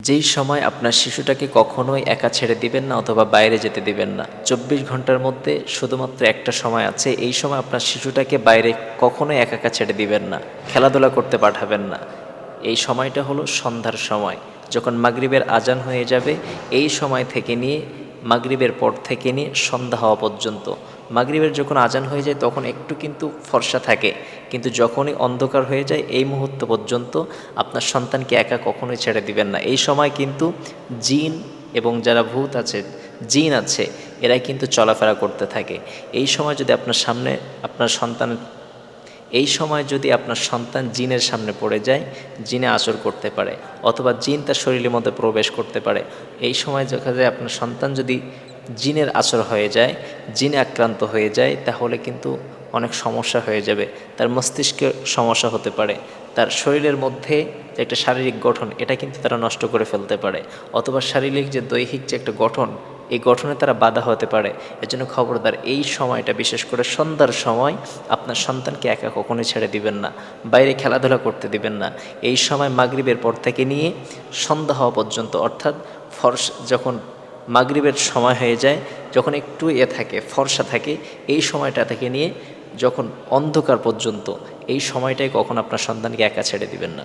যেই সময় আপনার শিশুটাকে কখনোই একা ছেড়ে দিবেন না অথবা বাইরে যেতে দিবেন না। ২৪ ঘন্টার মধ্যে শুধুমাত্র একটা সময় আছে, এই সময় আপনার শিশুটাকে বাইরে কখনোই একা একা ছেড়ে দিবেন না, খেলাধুলা করতে পাঠাবেন না। এই সময়টা হলো সন্ধ্যার সময়, যখন মাগরিবের আজান হয়ে যাবে এই সময় থেকে নিয়ে মাগরিবের পর থেকে নিয়ে সন্ধ্যা হওয়া পর্যন্ত। মাগরিবের যখন আজান হয়ে যায় তখন একটু কিন্তু ফর্সা থাকে, কিন্তু যখনই অন্ধকার হয়ে যায় এই মুহূর্ত পর্যন্ত আপনার সন্তানকে একা কখনোই ছেড়ে দিবেন না। এই সময় কিন্তু জিন এবং যারা ভূত আছে, জিন আছে, এরাই কিন্তু চলাফেরা করতে থাকে। এই সময় যদি আপনার সামনে আপনার সন্তান এই সময় যদি আপনার সন্তান জিনের সামনে পড়ে যায়, জিনে আসর করতে পারে অথবা জিন তার শরীরের মধ্যে প্রবেশ করতে পারে। এই সময় দেখা যায় আপনার সন্তান যদি জিনের আসর হয়ে যায়, জিনে আক্রান্ত হয়ে যায়, তাহলে কিন্তু অনেক সমস্যা হয়ে যাবে। তার মস্তিষ্কে সমস্যা হতে পারে, তার শরীরের মধ্যে যে একটা শারীরিক গঠন এটা কিন্তু তারা নষ্ট করে ফেলতে পারে, অথবা শারীরিক যে দৈহিক যে একটা গঠন এই গঠনে তারা বাধা হতে পারে। এজন্য খবরদার এই সময়টা, বিশেষ করে সন্ধ্যার সময় আপনার সন্তানকে একা কখনোই ছেড়ে দিবেন না, বাইরে খেলাধুলা করতে দিবেন না। এই সময় মাগরিবের পর থেকে নিয়ে সন্ধ্যা হওয়া পর্যন্ত, অর্থাৎ যখন মাগরিবের সময় হয়ে যায়, যখন একটু থাকে ফর্সা থাকে, এই সময়টা থেকে নিয়ে যখন অন্ধকার পর্যন্ত, এই সময়টাই কখন আপনার সন্তানকে একা ছেড়ে দিবেন না।